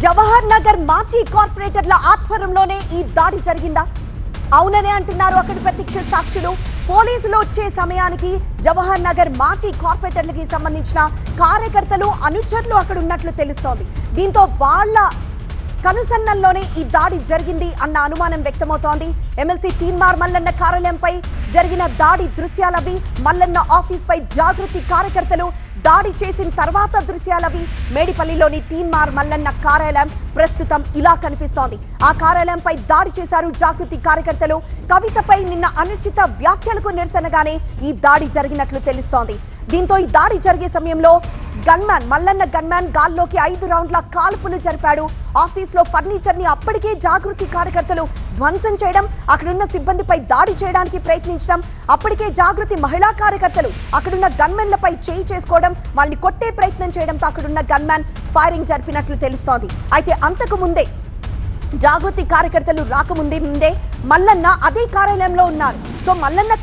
జవహర్ నగర్ మాజీ కార్పొరేటర్ల ఆధ్వర్యంలోనే ఈ దాడి జరిగిందా? అవుననే అంటున్నారు అక్కడి ప్రత్యక్ష సాక్షులు. పోలీసులు వచ్చే సమయానికి జవహర్ నగర్ మాజీ కార్పొరేటర్లకి సంబంధించిన కార్యకర్తలు అనుచరులు అక్కడ ఉన్నట్లు తెలుస్తోంది. దీంతో వాళ్ళ కనుసన్నల్లోనే ఈ దాడి జరిగింది అన్న అనుమానం వ్యక్తమవుతోంది. ఎమ్మెల్సీ తీన్మార్ మల్లన్న కార్యాలయంపై జరిగిన దాడి దృశ్యాలవి, మల్లన్న ఆఫీస్ పై జాగృతి కార్యకర్తలు దాడి చేసిన తర్వాత దృశ్యాలవి. మేడిపల్లిలోని తీన్మార్ మల్లన్న కార్యాలయం ప్రస్తుతం ఇలా కనిపిస్తోంది. ఆ కార్యాలయంపై దాడి చేశారు జాగృతి కార్యకర్తలు. కవితపై నిన్న అనుచిత వ్యాఖ్యలకు నిరసనగానే ఈ దాడి జరిగినట్లు తెలుస్తోంది. దీంతో ఈ దాడి జరిగే సమయంలో మల్లన్న గన్మ్యాన్ గాల్లోకి 5 రౌండ్ల కాల్పులు జరిపాడు. ఆఫీస్ లో ఫర్నిచర్ ని అప్పటికే జాగృతి కార్యకర్తలు ధ్వంసం చేయడం, అక్కడున్న సిబ్బందిపై దాడి చేయడానికి ప్రయత్నించడం, అప్పటికే జాగృతి మహిళా కార్యకర్తలు అక్కడున్న గన్మెన్లపై చేయి చేసుకోవడం, వాళ్ళని కొట్టే ప్రయత్నం చేయడంతో అక్కడున్న గన్మ్యాన్ ఫైరింగ్ జరిపినట్లు తెలుస్తోంది. అయితే అంతకు ముందే జాగృతి కార్యకర్తలు రాకముందే మల్లన్న అదే కార్యాలయంలో ఉన్నారు. సో మల్లన్న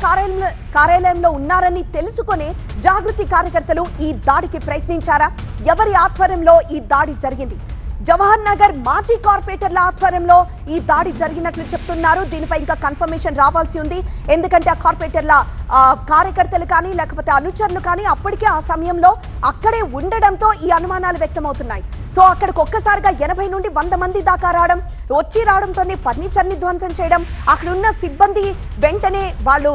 కార్యాలయంలో ఉన్నారని తెలుసుకునే జాగృతి కార్యకర్తలు ఈ దాడికి ప్రయత్నించారా? ఎవరి ఆధ్వర్యంలో ఈ దాడి జరిగింది? జవహర్ నగర్ మాజీ కార్పొరేటర్ల ఆధ్వర్యంలో ఈ దాడి జరిగినట్లు చెప్తున్నారు. దీనిపై ఇంకా కన్ఫర్మేషన్ రావాల్సి ఉంది. ఎందుకంటే ఆ కార్పొరేటర్ల కార్యకర్తలు కానీ లేకపోతే అనుచరులు కానీ అప్పటికే ఆ సమయంలో అక్కడే ఉండడంతో ఈ అనుమానాలు వ్యక్తమవుతున్నాయి. సో అక్కడికి ఒక్కసారిగా 80 నుండి 100 మంది దాకా రావడంతోనే ఫర్నిచర్ని ధ్వంసం చేయడం, అక్కడున్న సిబ్బంది వెంటనే వాళ్ళు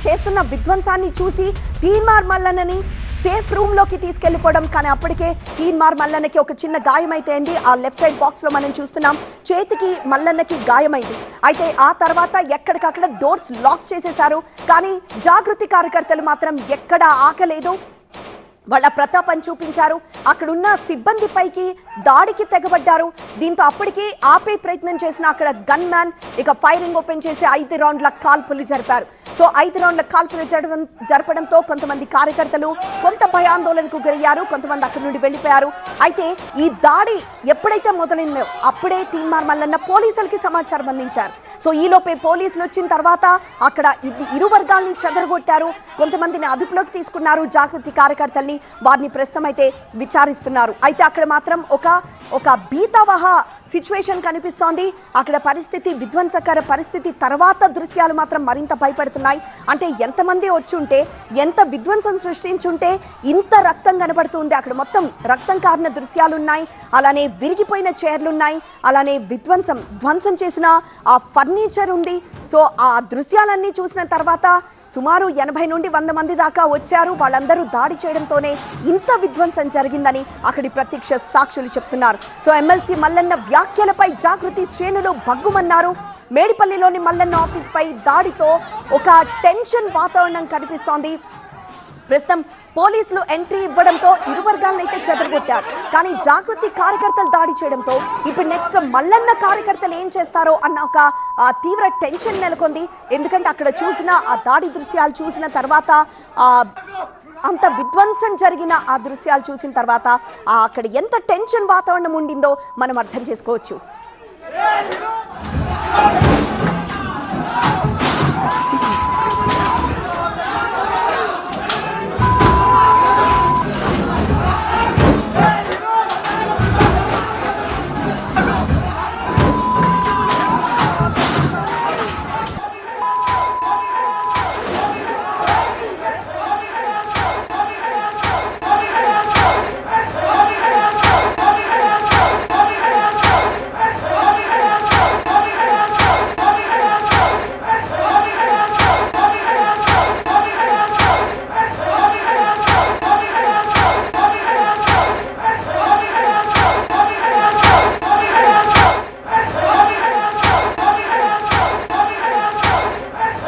చేస్తున్న విధ్వంసాన్ని చూసి తీన్మార్ మల్లన్నని సేఫ్ రూమ్ లోకి తీసుకెళ్లిపోవడం. కానీ అప్పటికే తీన్మార్ మల్లన్నకి ఒక చిన్న గాయమైతే ఆ లెఫ్ట్ సైడ్ బాక్స్ లో మనం చూస్తున్నాం, చేతికి మల్లన్నకి గాయమైంది. అయితే ఆ తర్వాత ఎక్కడికక్కడ డోర్స్ లాక్ చేసేశారు. కానీ జాగృతి కార్యకర్తలు మాత్రం ఎక్కడా ఆకలేదు, వాళ్ళ ప్రతాపం చూపించారు. అక్కడున్న సిబ్బంది పైకి దాడికి తెగబడ్డారు. దీంతో అప్పటికి ఆపే ప్రయత్నం చేసిన అక్కడ గన్ మ్యాన్ ఇక ఫైరింగ్ ఓపెన్ చేసి 5 రౌండ్ల కాల్పులు జరిపారు. సో 5 రౌండ్ల కాల్పులు జరపడంతో కొంతమంది కార్యకర్తలు కొంత భయాందోళనకు గురయ్యారు, కొంతమంది అక్కడి నుండి వెళ్ళిపోయారు. అయితే ఈ దాడి ఎప్పుడైతే మొదలైందో అప్పుడే తీన్మార్ మల్లన్న పోలీసులకి సమాచారం అందించారు. సో ఈలోపే పోలీసులు వచ్చిన తర్వాత అక్కడ ఇరు వర్గాల్ని చెదరగొట్టారు, కొంతమందిని అదుపులోకి తీసుకున్నారు జాగృతి కార్యకర్తల్ని. వారిని ప్రస్తుతం అయితే విచారిస్తున్నారు. అయితే అక్కడ మాత్రం ఒక భీతావహ సిచ్యువేషన్ కనిపిస్తోంది. అక్కడ పరిస్థితి విధ్వంసకర పరిస్థితి. తర్వాత దృశ్యాలు మాత్రం మరింత భయపడుతున్నాయి. అంటే ఎంతమంది వచ్చుంటే, ఎంత విధ్వంసం సృష్టించుంటే ఇంత రక్తం కనబడుతుంది. అక్కడ మొత్తం రక్తం కారిన దృశ్యాలున్నాయి, అలానే విరిగిపోయిన చైర్లున్నాయి, అలానే ధ్వంసం చేసిన ఆ ఫర్నిచర్ ఉంది. సో ఆ దృశ్యాలన్నీ చూసిన తర్వాత సుమారు 80 నుండి 100 మంది దాకా వచ్చారు. వాళ్ళందరూ దాడి చేయడంతోనే ఇంత విధ్వంసం జరిగిందని అక్కడి ప్రత్యక్ష సాక్షులు చెప్తున్నారు. సో ఎమ్మెల్సీ మల్లన్న వ్యాఖ్యలపై జాగృతి శ్రేణులు భగ్గుమన్నారు. మేడిపల్లిలోని మల్లన్న ఆఫీస్ పై దాడితో ఒక టెన్షన్ వాతావరణం కనిపిస్తోంది. ప్రస్తుతం పోలీసులు ఎంట్రీ ఇవ్వడంతో ఇరు వర్గాలను అయితే చెదరగొట్టారు. కానీ జాగృతి కార్యకర్తలు దాడి చేయడంతో ఇప్పుడు నెక్స్ట్ మల్లన్న కార్యకర్తలు ఏం చేస్తారో అన్న ఒక తీవ్ర టెన్షన్ నెలకొంది. ఎందుకంటే అక్కడ చూసిన ఆ దాడి దృశ్యాలు చూసిన తర్వాత, అంత విధ్వంసం జరిగిన ఆ దృశ్యాలు చూసిన తర్వాత అక్కడ ఎంత టెన్షన్ వాతావరణం ఉండిందో మనం అర్థం చేసుకోవచ్చు.